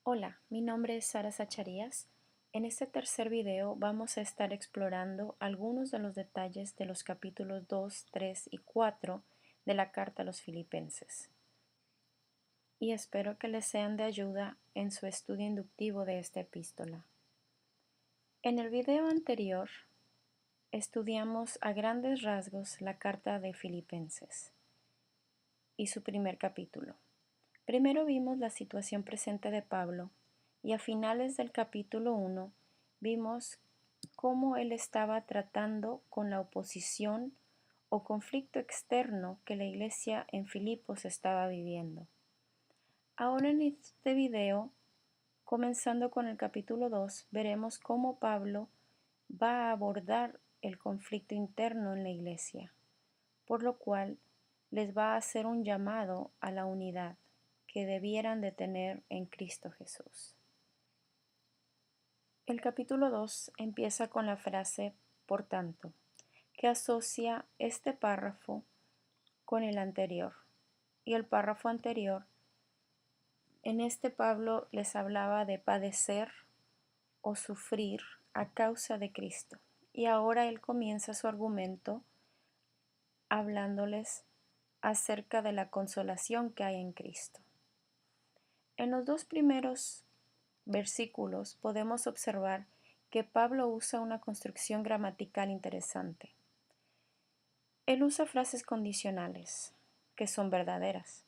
Hola, mi nombre es Sara Zacharías. En este tercer video vamos a estar explorando algunos de los detalles de los capítulos 2, 3 y 4 de la carta a los Filipenses. Y espero que les sean de ayuda en su estudio inductivo de esta epístola. En el video anterior estudiamos a grandes rasgos la carta de Filipenses y su primer capítulo. Primero vimos la situación presente de Pablo y a finales del capítulo 1 vimos cómo él estaba tratando con la oposición o conflicto externo que la iglesia en Filipos estaba viviendo. Ahora en este video, comenzando con el capítulo 2, veremos cómo Pablo va a abordar el conflicto interno en la iglesia, por lo cual les va a hacer un llamado a la unidad que debieran de tener en Cristo Jesús. El capítulo 2 empieza con la frase "por tanto", que asocia este párrafo con el anterior. Y el párrafo anterior, en este Pablo les hablaba de padecer o sufrir a causa de Cristo. Y ahora él comienza su argumento hablándoles acerca de la consolación que hay en Cristo. En los dos primeros versículos podemos observar que Pablo usa una construcción gramatical interesante. Él usa frases condicionales, que son verdaderas.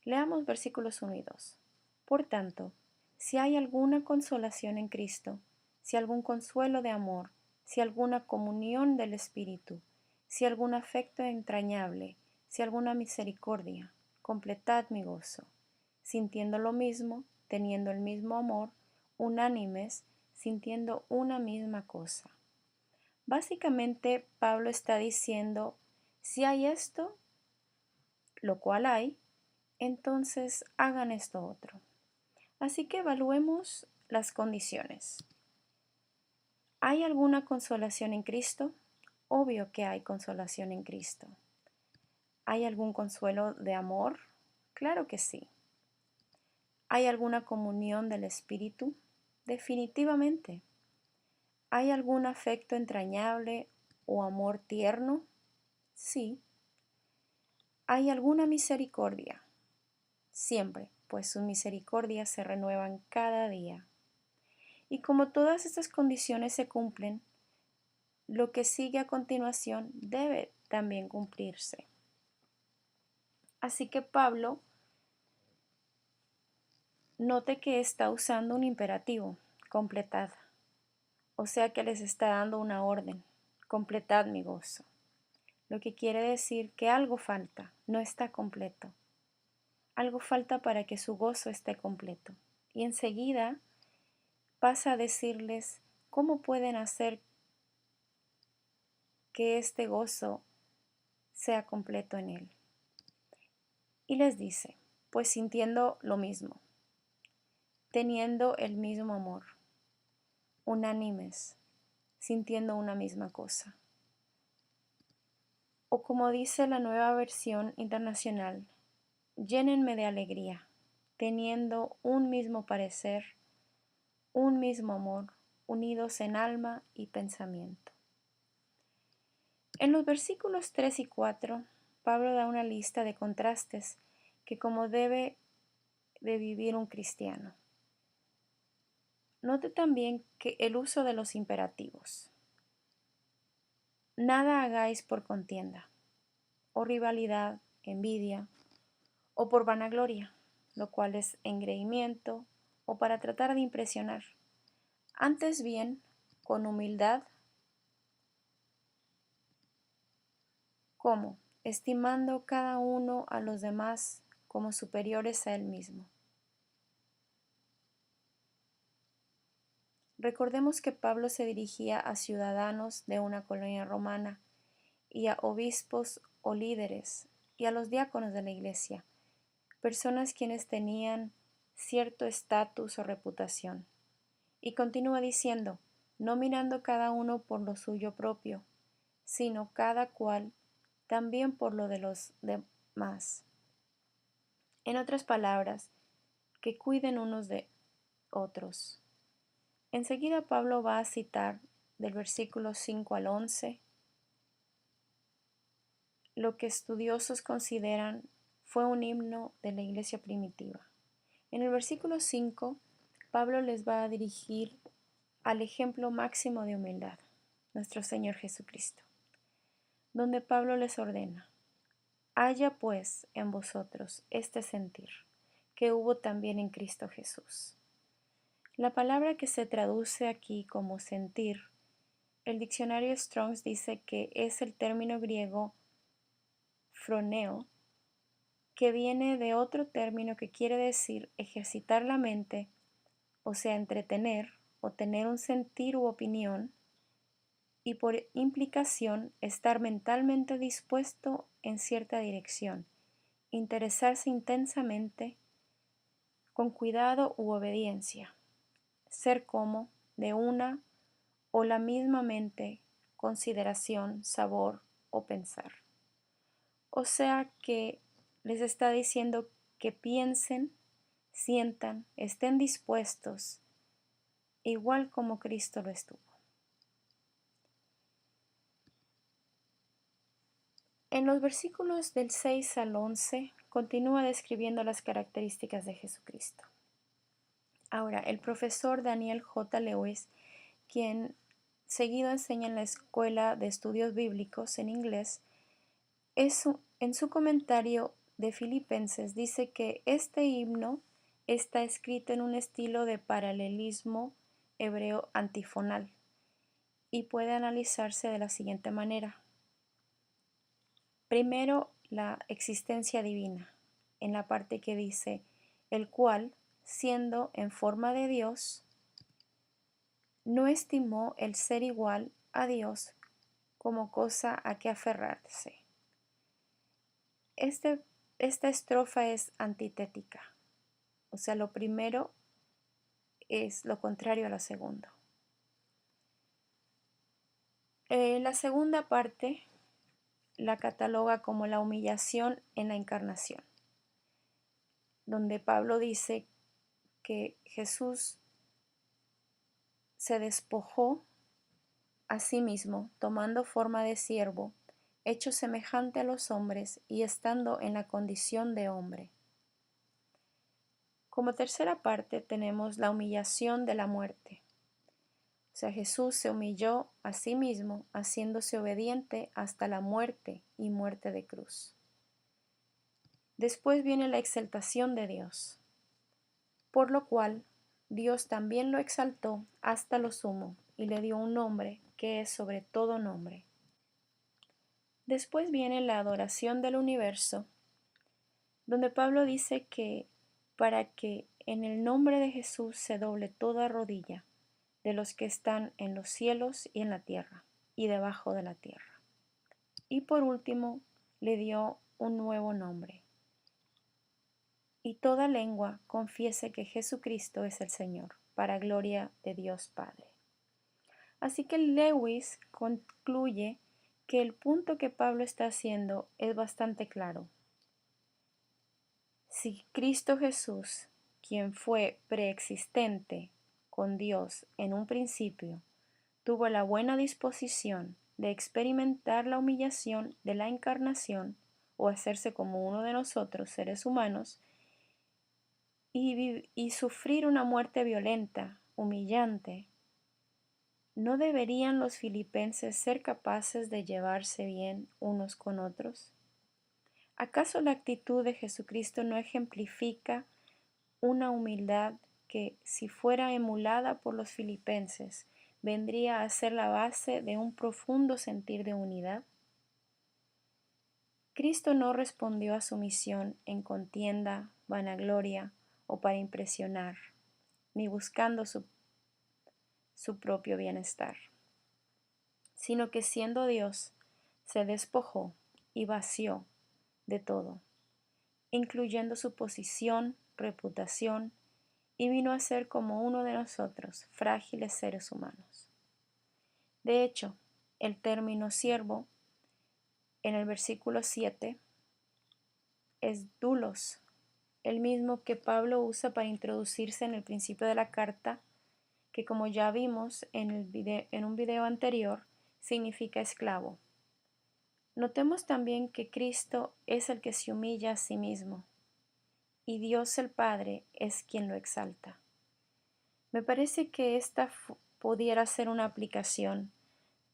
Leamos versículos 1 y 2. Por tanto, si hay alguna consolación en Cristo, si algún consuelo de amor, si alguna comunión del Espíritu, si algún afecto entrañable, si alguna misericordia, completad mi gozo, sintiendo lo mismo, teniendo el mismo amor, unánimes, sintiendo una misma cosa. Básicamente, Pablo está diciendo, si hay esto, lo cual hay, entonces hagan esto otro. Así que evaluemos las condiciones. ¿Hay alguna consolación en Cristo? Obvio que hay consolación en Cristo. ¿Hay algún consuelo de amor? Claro que sí. ¿Hay alguna comunión del Espíritu? Definitivamente. ¿Hay algún afecto entrañable o amor tierno? Sí. ¿Hay alguna misericordia? Siempre, pues sus misericordias se renuevan cada día. Y como todas estas condiciones se cumplen, lo que sigue a continuación debe también cumplirse. Así que Pablo, note que está usando un imperativo, completad. O sea que les está dando una orden, completad mi gozo. Lo que quiere decir que algo falta, no está completo. Algo falta para que su gozo esté completo. Y enseguida pasa a decirles cómo pueden hacer que este gozo sea completo en él. Y les dice, pues sintiendo lo mismo, teniendo el mismo amor, unánimes, sintiendo una misma cosa. O como dice la Nueva Versión Internacional, llénenme de alegría, teniendo un mismo parecer, un mismo amor, unidos en alma y pensamiento. En los versículos 3 y 4, Pablo da una lista de contrastes que como debe de vivir un cristiano. Note también que el uso de los imperativos. Nada hagáis por contienda, o rivalidad, envidia, o por vanagloria, lo cual es engreimiento, o para tratar de impresionar. Antes bien, con humildad, como estimando cada uno a los demás como superiores a él mismo. Recordemos que Pablo se dirigía a ciudadanos de una colonia romana y a obispos o líderes y a los diáconos de la iglesia, personas quienes tenían cierto estatus o reputación. Y continúa diciendo, no mirando cada uno por lo suyo propio, sino cada cual también por lo de los demás. En otras palabras, que cuiden unos de otros. Enseguida Pablo va a citar del versículo 5 al 11 lo que estudiosos consideran fue un himno de la iglesia primitiva. En el versículo 5, Pablo les va a dirigir al ejemplo máximo de humildad, nuestro Señor Jesucristo, donde Pablo les ordena: haya pues en vosotros este sentir, que hubo también en Cristo Jesús. La palabra que se traduce aquí como sentir, el diccionario Strong's dice que es el término griego phroneo, que viene de otro término que quiere decir ejercitar la mente, o sea, entretener o tener un sentir u opinión, y por implicación estar mentalmente dispuesto en cierta dirección, interesarse intensamente, con cuidado u obediencia, ser como de una o la misma mente, consideración, sabor o pensar. O sea que les está diciendo que piensen, sientan, estén dispuestos, igual como Cristo lo estuvo. En los versículos del 6 al 11 continúa describiendo las características de Jesucristo. Ahora, el profesor Daniel J. Lewis, quien seguido enseña en la Escuela de Estudios Bíblicos en inglés, en su comentario de Filipenses dice que este himno está escrito en un estilo de paralelismo hebreo antifonal y puede analizarse de la siguiente manera. Primero, la existencia divina, en la parte que dice, el cual, siendo en forma de Dios, no estimó el ser igual a Dios como cosa a que aferrarse. Esta estrofa es antitética, o sea, lo primero es lo contrario a lo segundo. La segunda parte la cataloga como la humillación en la encarnación, donde Pablo dice que Jesús se despojó a sí mismo, tomando forma de siervo, hecho semejante a los hombres y estando en la condición de hombre. Como tercera parte tenemos la humillación de la muerte. O sea, Jesús se humilló a sí mismo, haciéndose obediente hasta la muerte y muerte de cruz. Después viene la exaltación de Dios, por lo cual Dios también lo exaltó hasta lo sumo y le dio un nombre que es sobre todo nombre. Después viene la adoración del universo, donde Pablo dice que para que en el nombre de Jesús se doble toda rodilla de los que están en los cielos y en la tierra y debajo de la tierra. Y por último, le dio un nuevo nombre. Y toda lengua confiese que Jesucristo es el Señor, para gloria de Dios Padre. Así que Lewis concluye que el punto que Pablo está haciendo es bastante claro. Si Cristo Jesús, quien fue preexistente con Dios en un principio, tuvo la buena disposición de experimentar la humillación de la encarnación o hacerse como uno de nosotros, seres humanos, y sufrir una muerte violenta, humillante, ¿no deberían los filipenses ser capaces de llevarse bien unos con otros? ¿Acaso la actitud de Jesucristo no ejemplifica una humildad que, si fuera emulada por los filipenses, vendría a ser la base de un profundo sentir de unidad? Cristo no respondió a su misión en contienda, vanagloria o para impresionar, ni buscando su propio bienestar, sino que siendo Dios, se despojó y vació de todo, incluyendo su posición, reputación, y vino a ser como uno de nosotros, frágiles seres humanos. De hecho, el término siervo en el versículo 7 es doulos, el mismo que Pablo usa para introducirse en el principio de la carta, que como ya vimos en un video anterior, significa esclavo. Notemos también que Cristo es el que se humilla a sí mismo y Dios el Padre es quien lo exalta. Me parece que esta pudiera ser una aplicación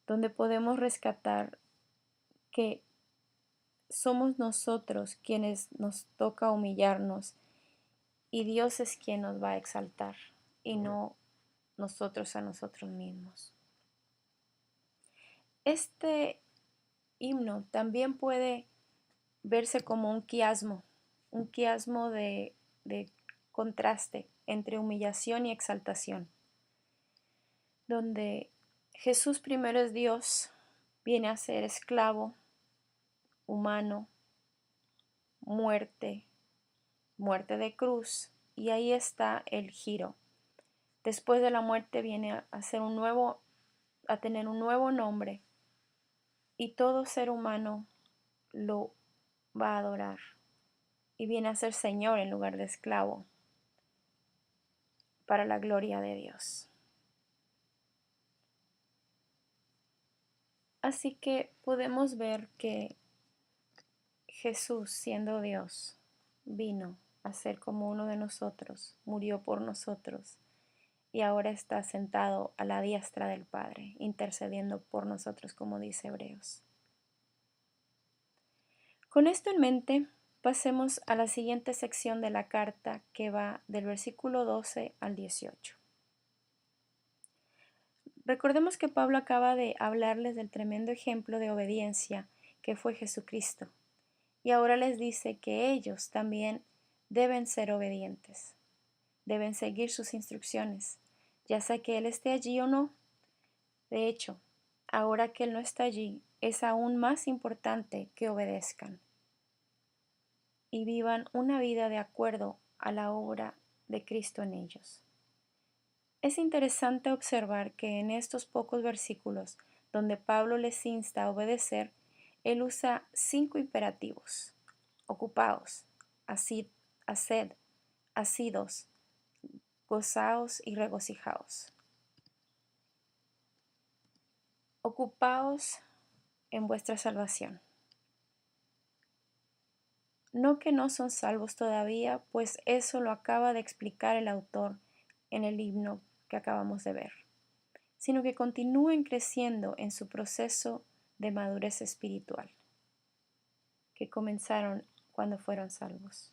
donde podemos rescatar que somos nosotros quienes nos toca humillarnos y Dios es quien nos va a exaltar y no nosotros a nosotros mismos. Este himno también puede verse como un quiasmo de contraste entre humillación y exaltación, donde Jesús primero es Dios, viene a ser esclavo, humano, muerte de cruz, y ahí está el giro. Después de la muerte viene a tener un nuevo nombre, y todo ser humano lo va a adorar, y viene a ser Señor en lugar de esclavo, para la gloria de Dios. Así que podemos ver que Jesús, siendo Dios, vino a ser como uno de nosotros, murió por nosotros y ahora está sentado a la diestra del Padre, intercediendo por nosotros, como dice Hebreos. Con esto en mente, pasemos a la siguiente sección de la carta, que va del versículo 12 al 18. Recordemos que Pablo acaba de hablarles del tremendo ejemplo de obediencia que fue Jesucristo, y ahora les dice que ellos también deben ser obedientes, deben seguir sus instrucciones, ya sea que Él esté allí o no. De hecho, ahora que Él no está allí, es aún más importante que obedezcan y vivan una vida de acuerdo a la obra de Cristo en ellos. Es interesante observar que en estos pocos versículos donde Pablo les insta a obedecer, él usa 5 imperativos: ocupaos, haced, asidos, gozaos y regocijaos. Ocupaos en vuestra salvación. No que no son salvos todavía, pues eso lo acaba de explicar el autor en el himno que acabamos de ver, sino que continúen creciendo en su proceso de madurez espiritual, que comenzaron cuando fueron salvos.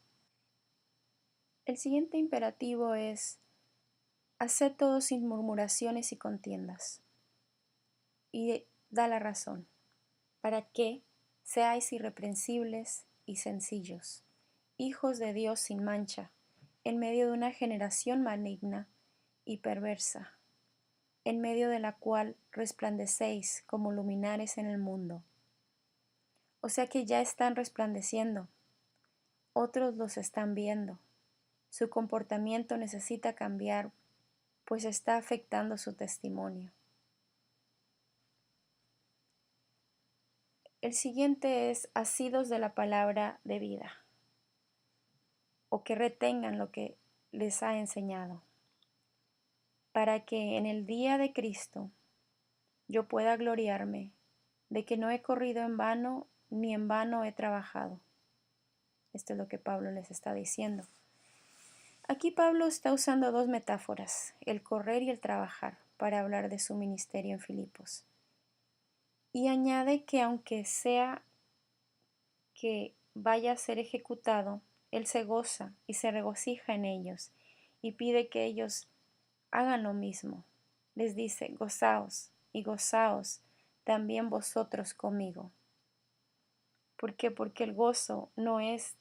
El siguiente imperativo es: haced todo sin murmuraciones y contiendas. Y da la razón, para que seáis irreprensibles y sencillos, hijos de Dios sin mancha, en medio de una generación maligna y perversa, en medio de la cual resplandecéis como luminares en el mundo. O sea que ya están resplandeciendo, otros los están viendo. Su comportamiento necesita cambiar, pues está afectando su testimonio. El siguiente es: asidos de la palabra de vida, o que retengan lo que les ha enseñado, para que en el día de Cristo yo pueda gloriarme de que no he corrido en vano, ni en vano he trabajado. Esto es lo que Pablo les está diciendo. Aquí Pablo está usando 2 metáforas, el correr y el trabajar, para hablar de su ministerio en Filipos. Y añade que aunque sea que vaya a ser ejecutado, él se goza y se regocija en ellos y pide que ellos hagan lo mismo. Les dice: gozaos y gozaos también vosotros conmigo. ¿Por qué? Porque el gozo no es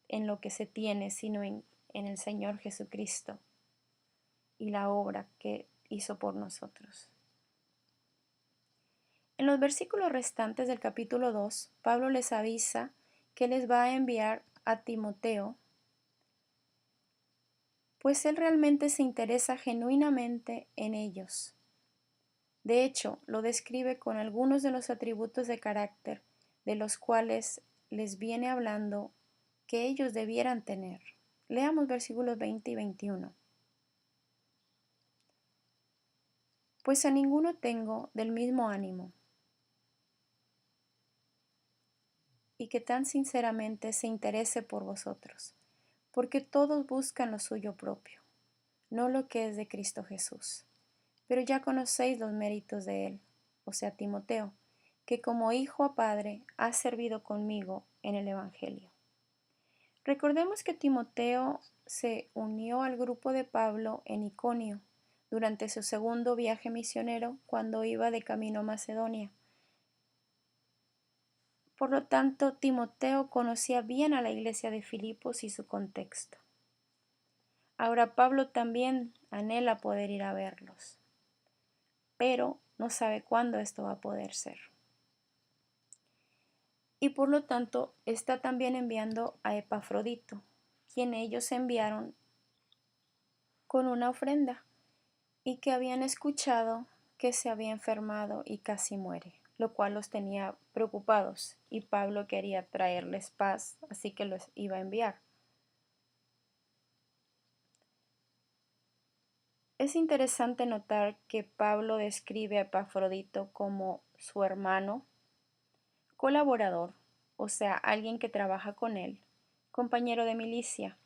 en lo que se tiene, sino en el Señor Jesucristo y la obra que hizo por nosotros. En los versículos restantes del capítulo 2, Pablo les avisa que les va a enviar a Timoteo, pues él realmente se interesa genuinamente en ellos. De hecho, lo describe con algunos de los atributos de carácter de los cuales les viene hablando que ellos debieran tener. Leamos versículos 20 y 21. Pues a ninguno tengo del mismo ánimo, y que tan sinceramente se interese por vosotros, porque todos buscan lo suyo propio, no lo que es de Cristo Jesús. Pero ya conocéis los méritos de él, o sea, Timoteo, que como hijo a padre ha servido conmigo en el Evangelio. Recordemos que Timoteo se unió al grupo de Pablo en Iconio durante su segundo viaje misionero cuando iba de camino a Macedonia. Por lo tanto, Timoteo conocía bien a la iglesia de Filipos y su contexto. Ahora Pablo también anhela poder ir a verlos, pero no sabe cuándo esto va a poder ser. Y por lo tanto está también enviando a Epafrodito, quien ellos enviaron con una ofrenda y que habían escuchado que se había enfermado y casi muere, lo cual los tenía preocupados y Pablo quería traerles paz, así que los iba a enviar. Es interesante notar que Pablo describe a Epafrodito como su hermano, colaborador, o sea, alguien que trabaja con él, compañero de milicia,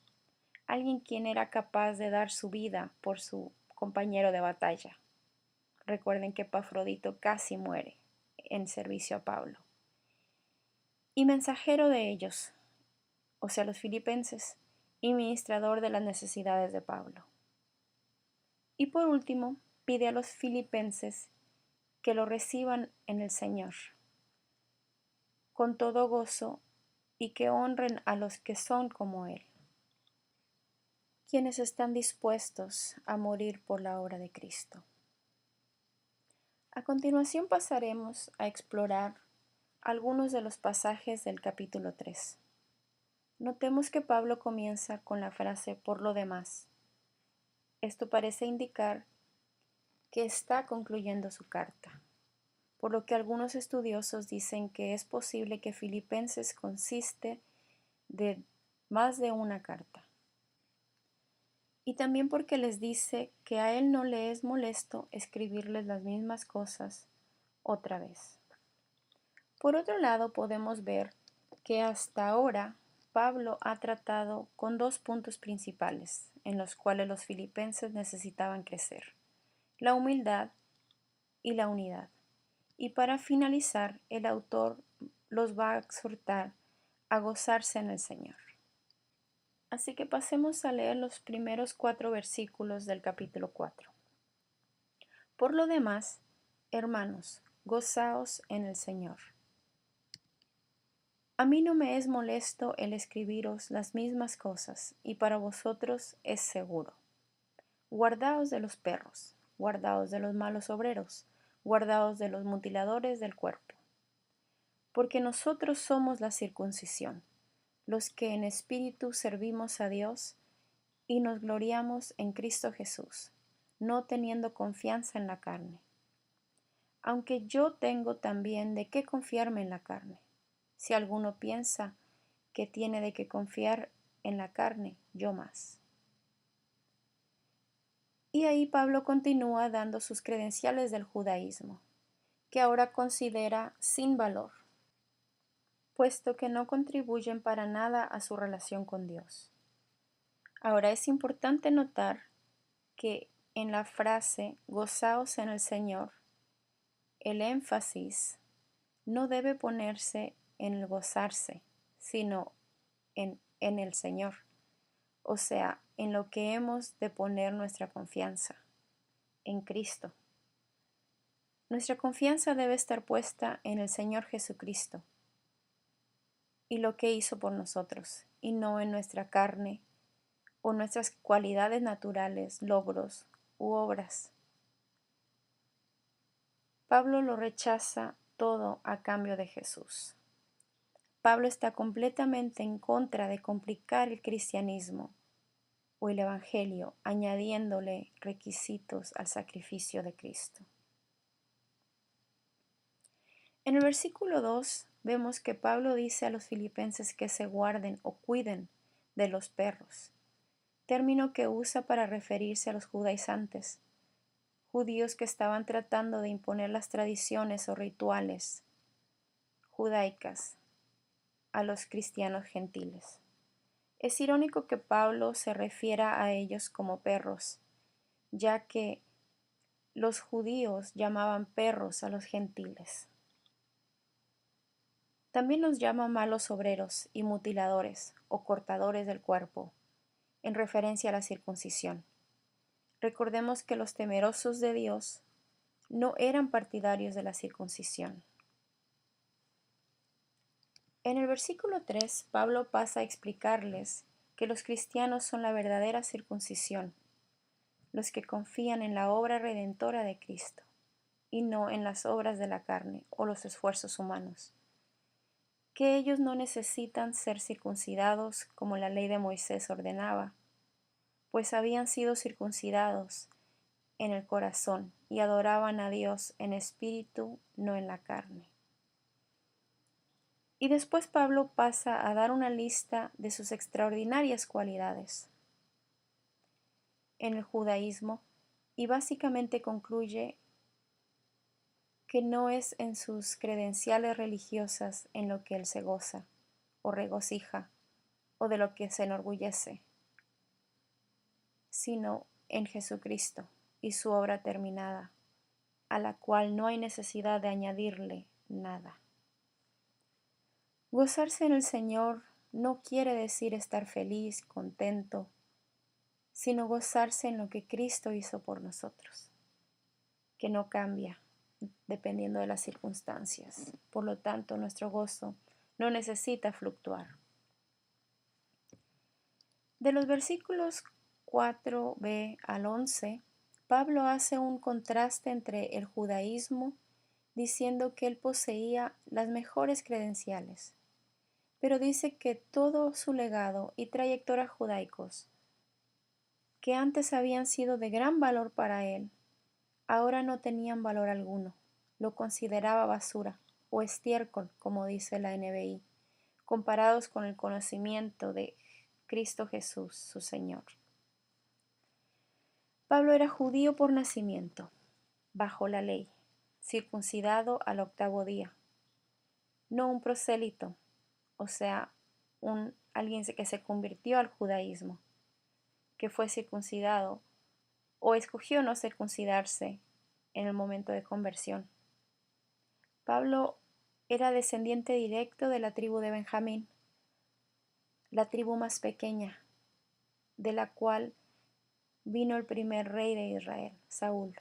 alguien quien era capaz de dar su vida por su compañero de batalla. Recuerden que Epafrodito casi muere en servicio a Pablo. Y mensajero de ellos, o sea, los filipenses, y ministrador de las necesidades de Pablo. Y por último, pide a los filipenses que lo reciban en el Señor, con todo gozo, y que honren a los que son como Él, quienes están dispuestos a morir por la obra de Cristo. A continuación pasaremos a explorar algunos de los pasajes del capítulo 3. Notemos que Pablo comienza con la frase "por lo demás". Esto parece indicar que está concluyendo su carta, por lo que algunos estudiosos dicen que es posible que Filipenses consiste de más de una carta. Y también porque les dice que a él no le es molesto escribirles las mismas cosas otra vez. Por otro lado, podemos ver que hasta ahora Pablo ha tratado con dos puntos principales en los cuales los filipenses necesitaban crecer: la humildad y la unidad. Y para finalizar, el autor los va a exhortar a gozarse en el Señor. Así que pasemos a leer los primeros 4 versículos del capítulo 4. Por lo demás, hermanos, gozaos en el Señor. A mí no me es molesto el escribiros las mismas cosas, y para vosotros es seguro. Guardaos de los perros, guardaos de los malos obreros, guardaos de los mutiladores del cuerpo. Porque nosotros somos la circuncisión, los que en espíritu servimos a Dios y nos gloriamos en Cristo Jesús, no teniendo confianza en la carne. Aunque yo tengo también de qué confiarme en la carne. Si alguno piensa que tiene de qué confiar en la carne, yo más. Y ahí Pablo continúa dando sus credenciales del judaísmo, que ahora considera sin valor, puesto que no contribuyen para nada a su relación con Dios. Ahora es importante notar que en la frase gozaos en el Señor, el énfasis no debe ponerse en el gozarse, sino en el Señor, o sea, en lo que hemos de poner nuestra confianza, en Cristo. Nuestra confianza debe estar puesta en el Señor Jesucristo y lo que hizo por nosotros, y no en nuestra carne o nuestras cualidades naturales, logros u obras. Pablo lo rechaza todo a cambio de Jesús. Pablo está completamente en contra de complicar el cristianismo o el evangelio, añadiéndole requisitos al sacrificio de Cristo. En el versículo 2 vemos que Pablo dice a los filipenses que se guarden o cuiden de los perros. término que usa para referirse a los judaizantes, judíos que estaban tratando de imponer las tradiciones o rituales judaicas a los cristianos gentiles. Es irónico que Pablo se refiera a ellos como perros, ya que los judíos llamaban perros a los gentiles. También los llama malos obreros y mutiladores o cortadores del cuerpo, en referencia a la circuncisión. Recordemos que los temerosos de Dios no eran partidarios de la circuncisión. En el versículo 3, Pablo pasa a explicarles que los cristianos son la verdadera circuncisión, los que confían en la obra redentora de Cristo, y no en las obras de la carne o los esfuerzos humanos, que ellos no necesitan ser circuncidados como la ley de Moisés ordenaba, pues habían sido circuncidados en el corazón y adoraban a Dios en espíritu, no en la carne. Y después Pablo pasa a dar una lista de sus extraordinarias cualidades en el judaísmo y básicamente concluye que no es en sus credenciales religiosas en lo que él se goza o regocija o de lo que se enorgullece, sino en Jesucristo y su obra terminada, a la cual no hay necesidad de añadirle nada. Gozarse en el Señor no quiere decir estar feliz, contento, sino gozarse en lo que Cristo hizo por nosotros, que no cambia dependiendo de las circunstancias. Por lo tanto, nuestro gozo no necesita fluctuar. De los versículos 4b al 11, Pablo hace un contraste entre el judaísmo, diciendo que él poseía las mejores credenciales, pero dice que todo su legado y trayectoria judaicos, que antes habían sido de gran valor para él, ahora no tenían valor alguno. Lo consideraba basura o estiércol, como dice la NBI, comparados con el conocimiento de Cristo Jesús, su Señor. Pablo era judío por nacimiento, bajo la ley, circuncidado al 8º día, no un prosélito, o sea, alguien que se convirtió al judaísmo, que fue circuncidado o escogió no circuncidarse en el momento de conversión. Pablo era descendiente directo de la tribu de Benjamín, la tribu más pequeña, de la cual vino el primer rey de Israel, Saúl,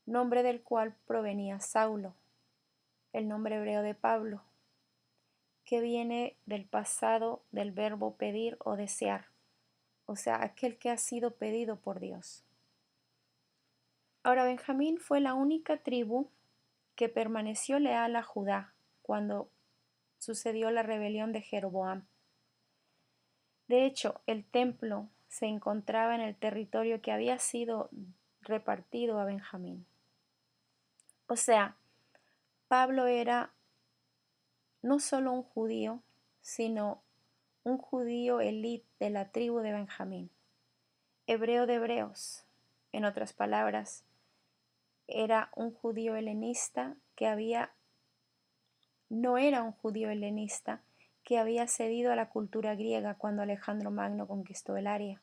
nombre del cual provenía Saulo, el nombre hebreo de Pablo, que viene del pasado del verbo pedir o desear, o sea, aquel que ha sido pedido por Dios. Ahora, Benjamín fue la única tribu que permaneció leal a Judá cuando sucedió la rebelión de Jeroboam. De hecho, el templo se encontraba en el territorio que había sido repartido a Benjamín. O sea, Pablo era no solo un judío, sino un judío elite de la tribu de Benjamín, hebreo de hebreos. En otras palabras, era un judío helenista no era un judío helenista que había cedido a la cultura griega cuando Alejandro Magno conquistó el área.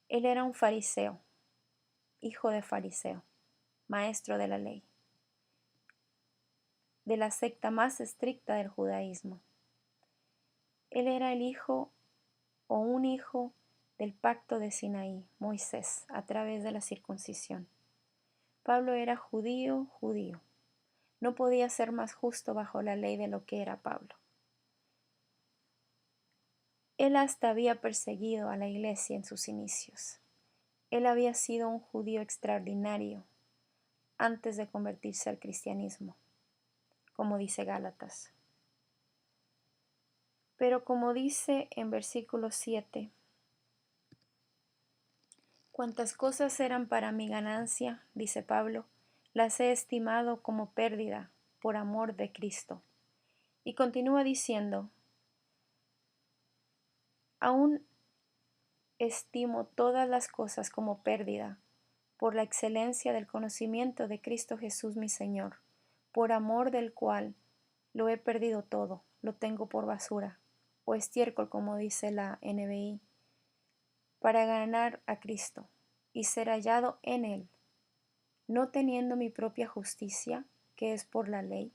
Él era un fariseo, hijo de fariseo, maestro de la ley, de la secta más estricta del judaísmo. Él era el hijo o un hijo del pacto de Sinaí, Moisés, a través de la circuncisión. Pablo era judío, judío. No podía ser más justo bajo la ley de lo que era Pablo. Él hasta había perseguido a la iglesia en sus inicios. Él había sido un judío extraordinario antes de convertirse al cristianismo, como dice Gálatas. Pero como dice en versículo 7, cuantas cosas eran para mi ganancia, dice Pablo, las he estimado como pérdida por amor de Cristo. Y continúa diciendo, aún estimo todas las cosas como pérdida, por la excelencia del conocimiento de Cristo Jesús mi Señor, por amor del cual lo he perdido todo, lo tengo por basura, o estiércol como dice la NBI, para ganar a Cristo y ser hallado en Él, no teniendo mi propia justicia, que es por la ley,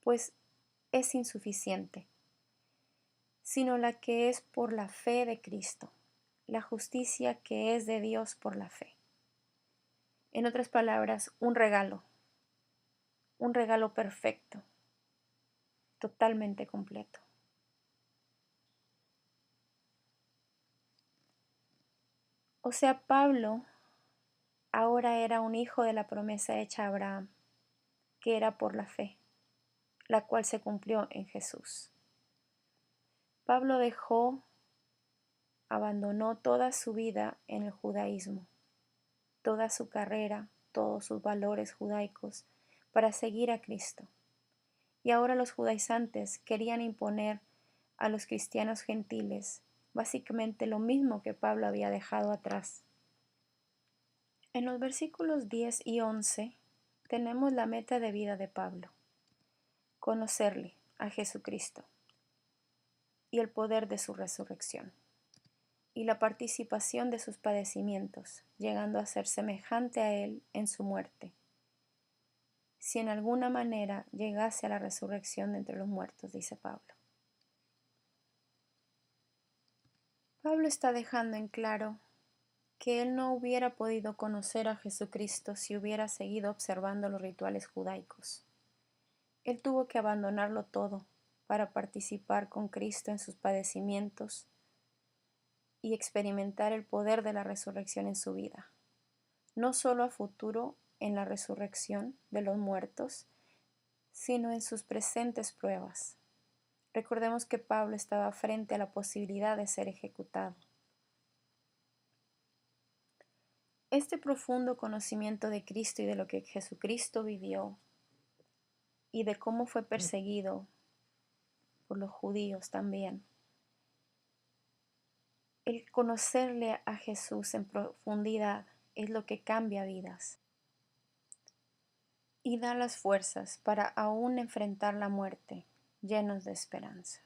pues es insuficiente, sino la que es por la fe de Cristo, la justicia que es de Dios por la fe. En otras palabras, un regalo perfecto, totalmente completo. O sea, Pablo ahora era un hijo de la promesa hecha a Abraham, que era por la fe, la cual se cumplió en Jesús. Pablo abandonó toda su vida en el judaísmo, toda su carrera, todos sus valores judaicos, para seguir a Cristo. Y ahora los judaizantes querían imponer a los cristianos gentiles básicamente lo mismo que Pablo había dejado atrás. En los versículos 10 y 11 tenemos la meta de vida de Pablo: conocerle a Jesucristo y el poder de su resurrección, y la participación de sus padecimientos, llegando a ser semejante a él en su muerte, si en alguna manera llegase a la resurrección de entre los muertos, dice Pablo. Pablo está dejando en claro que él no hubiera podido conocer a Jesucristo si hubiera seguido observando los rituales judaicos. Él tuvo que abandonarlo todo para participar con Cristo en sus padecimientos y experimentar el poder de la resurrección en su vida, no solo a futuro en la resurrección de los muertos, sino en sus presentes pruebas. Recordemos que Pablo estaba frente a la posibilidad de ser ejecutado. Este profundo conocimiento de Cristo y de lo que Jesucristo vivió y de cómo fue perseguido por los judíos también, el conocerle a Jesús en profundidad es lo que cambia vidas y da las fuerzas para aún enfrentar la muerte llenos de esperanza.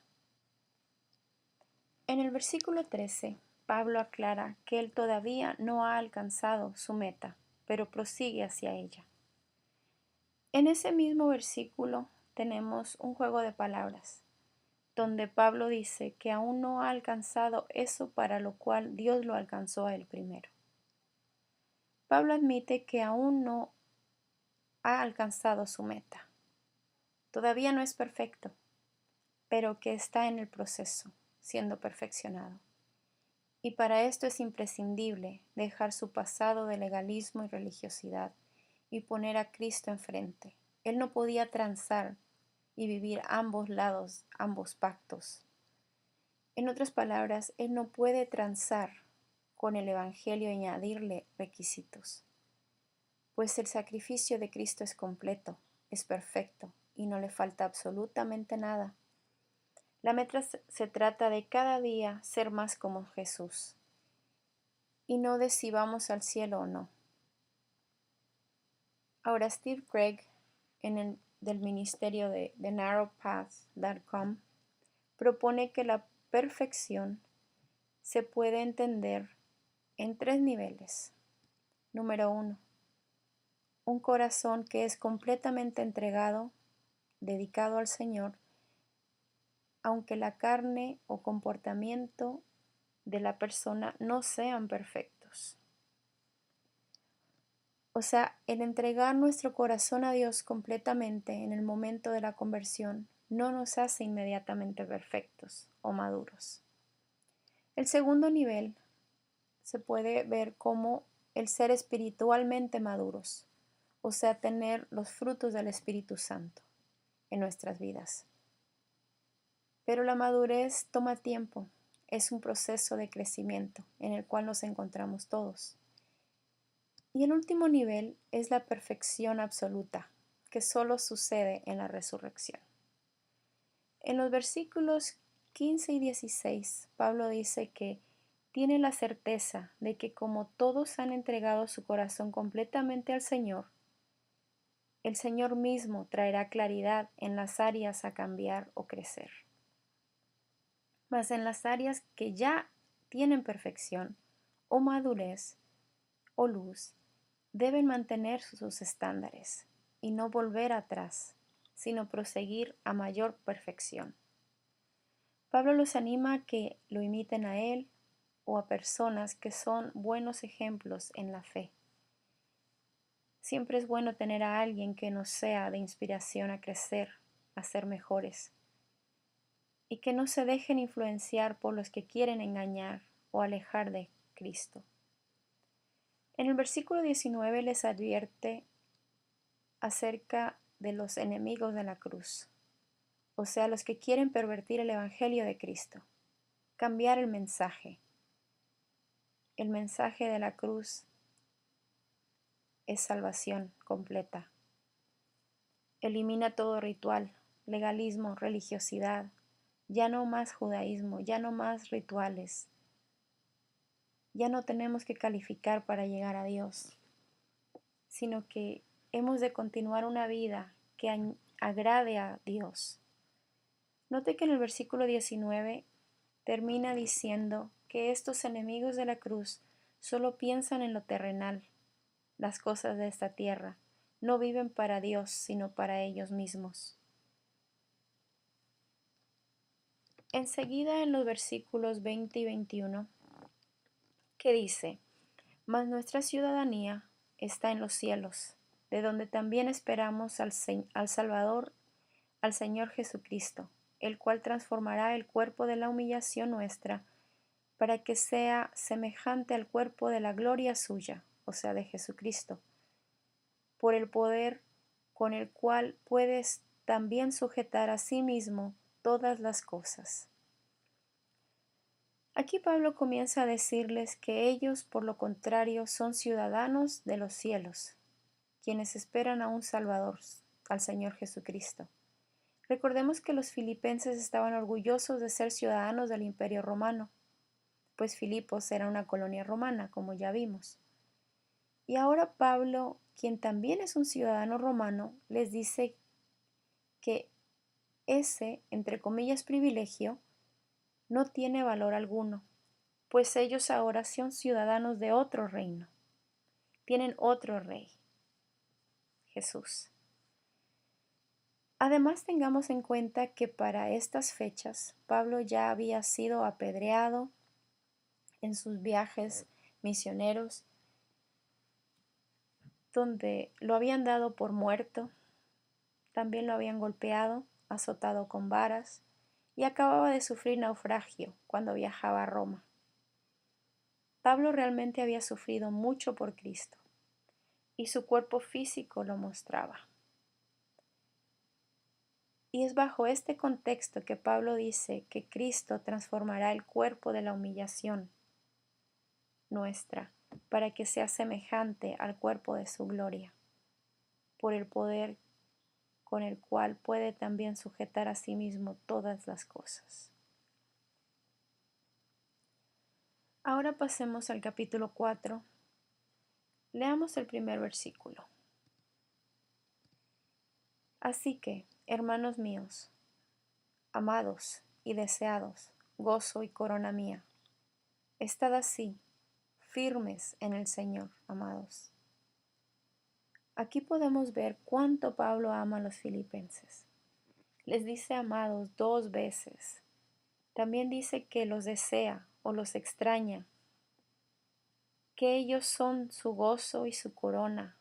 En el versículo 13, Pablo aclara que él todavía no ha alcanzado su meta, pero prosigue hacia ella. En ese mismo versículo tenemos un juego de palabras, donde Pablo dice que aún no ha alcanzado eso para lo cual Dios lo alcanzó a él primero. Pablo admite que aún no ha alcanzado su meta. Todavía no es perfecto, pero que está en el proceso, siendo perfeccionado. Y para esto es imprescindible dejar su pasado de legalismo y religiosidad y poner a Cristo enfrente. Él no podía transar y vivir ambos lados, ambos pactos. En otras palabras, él no puede transar con el Evangelio y añadirle requisitos, pues el sacrificio de Cristo es completo, es perfecto y no le falta absolutamente nada. La meta se trata de cada día ser más como Jesús y no de si vamos al cielo o no. Ahora Steve Craig, del ministerio de narrowpath.com, propone que la perfección se puede entender en 3 niveles. Número 1, un corazón que es completamente entregado, dedicado al Señor, aunque la carne o comportamiento de la persona no sean perfectos. O sea, el entregar nuestro corazón a Dios completamente en el momento de la conversión no nos hace inmediatamente perfectos o maduros. El segundo nivel se puede ver como el ser espiritualmente maduros, o sea, tener los frutos del Espíritu Santo en nuestras vidas. Pero la madurez toma tiempo, es un proceso de crecimiento en el cual nos encontramos todos. Y el último nivel es la perfección absoluta, que solo sucede en la resurrección. En los versículos 15 y 16, Pablo dice que tiene la certeza de que como todos han entregado su corazón completamente al Señor, el Señor mismo traerá claridad en las áreas a cambiar o crecer. Mas en las áreas que ya tienen perfección o madurez o luz, deben mantener sus estándares y no volver atrás, sino proseguir a mayor perfección. Pablo los anima a que lo imiten a él o a personas que son buenos ejemplos en la fe. Siempre es bueno tener a alguien que nos sea de inspiración a crecer, a ser mejores, y que no se dejen influenciar por los que quieren engañar o alejar de Cristo. En el versículo 19 les advierte acerca de los enemigos de la cruz, o sea, los que quieren pervertir el Evangelio de Cristo, cambiar el mensaje. El mensaje de la cruz es salvación completa. Elimina todo ritual, legalismo, religiosidad, ya no más judaísmo, ya no más rituales. Ya no tenemos que calificar para llegar a Dios, sino que hemos de continuar una vida que agrade a Dios. Note que en el versículo 19 termina diciendo que estos enemigos de la cruz solo piensan en lo terrenal, las cosas de esta tierra, no viven para Dios, sino para ellos mismos. Enseguida en los versículos 20 y 21, que dice: Mas nuestra ciudadanía está en los cielos, de donde también esperamos al Salvador, al Señor Jesucristo, el cual transformará el cuerpo de la humillación nuestra, para que sea semejante al cuerpo de la gloria suya, o sea, de Jesucristo, por el poder con el cual puedes también sujetar a sí mismo todas las cosas. Aquí Pablo comienza a decirles que ellos, por lo contrario, son ciudadanos de los cielos, quienes esperan a un Salvador, al Señor Jesucristo. Recordemos que los filipenses estaban orgullosos de ser ciudadanos del Imperio Romano, pues Filipos era una colonia romana, como ya vimos. Y ahora Pablo, quien también es un ciudadano romano, les dice que ese, entre comillas, privilegio no tiene valor alguno, pues ellos ahora son ciudadanos de otro reino. Tienen otro rey, Jesús. Además, tengamos en cuenta que para estas fechas Pablo ya había sido apedreado en sus viajes misioneros, donde lo habían dado por muerto, también lo habían golpeado, azotado con varas, y acababa de sufrir naufragio cuando viajaba a Roma. Pablo realmente había sufrido mucho por Cristo, y su cuerpo físico lo mostraba. Y es bajo este contexto que Pablo dice que Cristo transformará el cuerpo de la humillación nuestra para que sea semejante al cuerpo de su gloria, por el poder con el cual puede también sujetar a sí mismo todas las cosas. Ahora pasemos al capítulo 4. Leamos el primer versículo. Así que, hermanos míos, amados y deseados, gozo y corona mía, estad así, firmes en el Señor, amados. Aquí podemos ver cuánto Pablo ama a los filipenses. Les dice amados 2 veces. También dice que los desea o los extraña, que ellos son su gozo y su corona.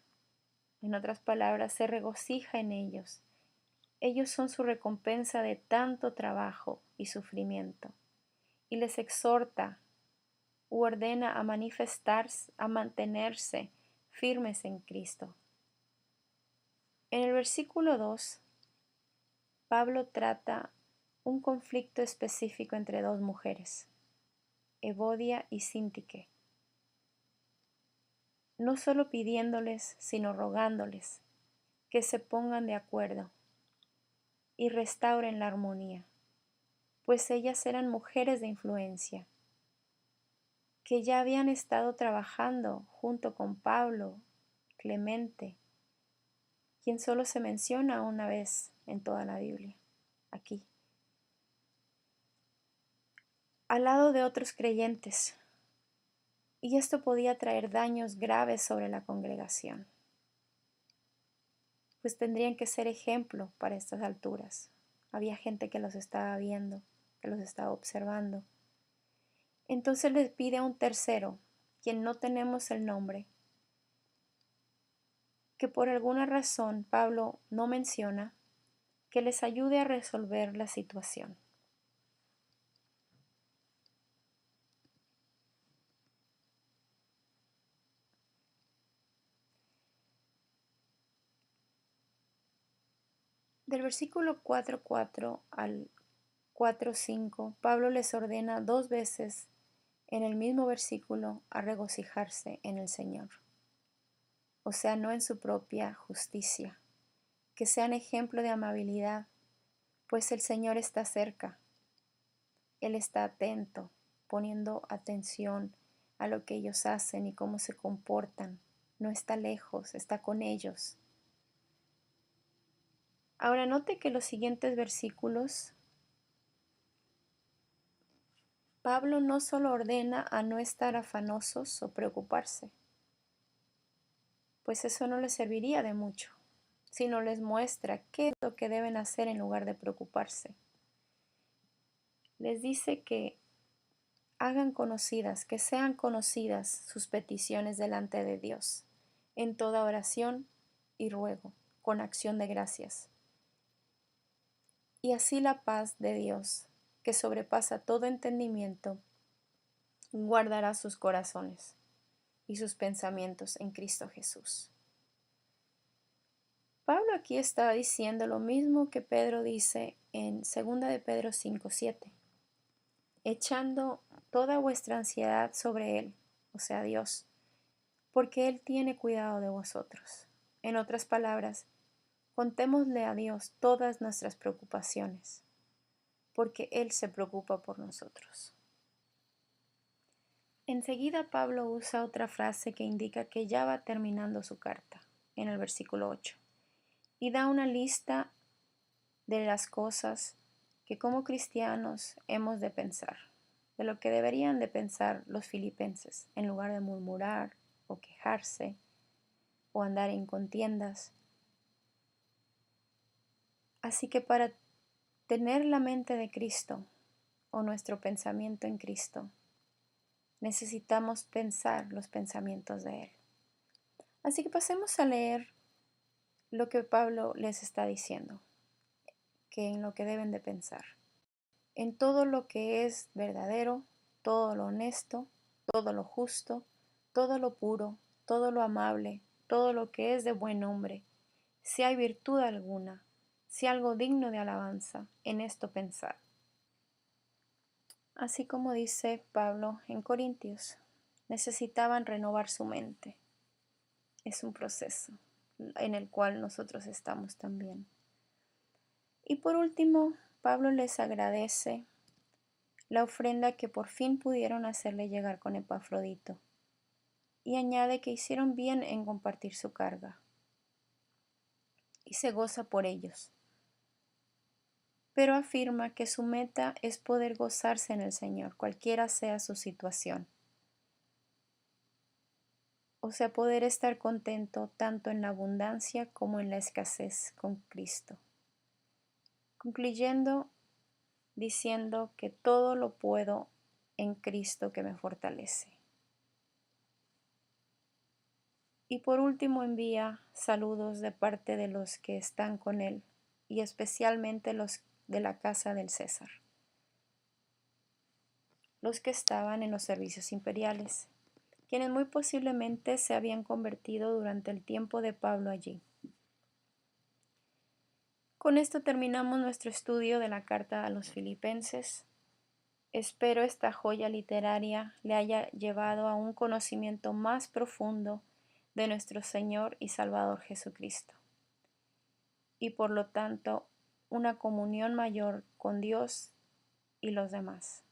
En otras palabras, se regocija en ellos. Ellos son su recompensa de tanto trabajo y sufrimiento. Y les exhorta u ordena a manifestarse, a mantenerse firmes en Cristo. En el versículo 2, Pablo trata un conflicto específico entre 2 mujeres, Evodia y Síntique, no solo pidiéndoles, sino rogándoles que se pongan de acuerdo y restauren la armonía, pues ellas eran mujeres de influencia. que ya habían estado trabajando junto con Pablo, Clemente, quien solo se menciona una vez en toda la Biblia, aquí, al lado de otros creyentes, y esto podía traer daños graves sobre la congregación, pues tendrían que ser ejemplo para estas alturas. Había gente que los estaba viendo, que los estaba observando. Entonces les pide a un tercero, quien no tenemos el nombre, que por alguna razón Pablo no menciona, que les ayude a resolver la situación. Del versículo 4:4 al 4:5, Pablo les ordena dos veces en el mismo versículo a regocijarse en el Señor, o sea, no en su propia justicia, que sean ejemplo de amabilidad, pues el Señor está cerca, Él está atento, poniendo atención a lo que ellos hacen y cómo se comportan, no está lejos, está con ellos. Ahora note que los siguientes versículos, Pablo no solo ordena a no estar afanosos o preocuparse, pues eso no les serviría de mucho, sino les muestra qué es lo que deben hacer en lugar de preocuparse. Les dice que hagan conocidas, que sean conocidas sus peticiones delante de Dios, en toda oración y ruego, con acción de gracias. Y así la paz de Dios, que sobrepasa todo entendimiento, guardará sus corazones y sus pensamientos en Cristo Jesús. Pablo aquí está diciendo lo mismo que Pedro dice en 2 de Pedro 5:7, echando toda vuestra ansiedad sobre Él, o sea, Dios, porque Él tiene cuidado de vosotros. En otras palabras, contémosle a Dios todas nuestras preocupaciones, porque Él se preocupa por nosotros. Enseguida Pablo usa otra frase que indica que ya va terminando su carta, en el versículo 8, y da una lista de las cosas que como cristianos hemos de pensar, de lo que deberían de pensar los filipenses, en lugar de murmurar o quejarse o andar en contiendas. Así que para tener la mente de Cristo o nuestro pensamiento en Cristo, necesitamos pensar los pensamientos de Él. Así que pasemos a leer lo que Pablo les está diciendo, que en lo que deben de pensar. En todo lo que es verdadero, todo lo honesto, todo lo justo, todo lo puro, todo lo amable, todo lo que es de buen nombre, si hay virtud alguna, si algo digno de alabanza, en esto pensar. Así como dice Pablo en Corintios, necesitaban renovar su mente. Es un proceso en el cual nosotros estamos también. Y por último, Pablo les agradece la ofrenda que por fin pudieron hacerle llegar con Epafrodito, y añade que hicieron bien en compartir su carga, y se goza por ellos, pero afirma que su meta es poder gozarse en el Señor, cualquiera sea su situación, o sea, poder estar contento tanto en la abundancia como en la escasez con Cristo, concluyendo diciendo que todo lo puedo en Cristo que me fortalece. Y por último envía saludos de parte de los que están con él y especialmente los de la casa del César, los que estaban en los servicios imperiales, quienes muy posiblemente se habían convertido durante el tiempo de Pablo allí. Con esto terminamos nuestro estudio de la carta a los Filipenses. Espero esta joya literaria le haya llevado a un conocimiento más profundo de nuestro Señor y Salvador Jesucristo, y por lo tanto una comunión mayor con Dios y los demás.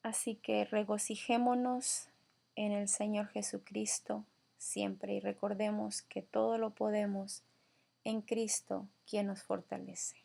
Así que regocijémonos en el Señor Jesucristo siempre y recordemos que todo lo podemos en Cristo, quien nos fortalece.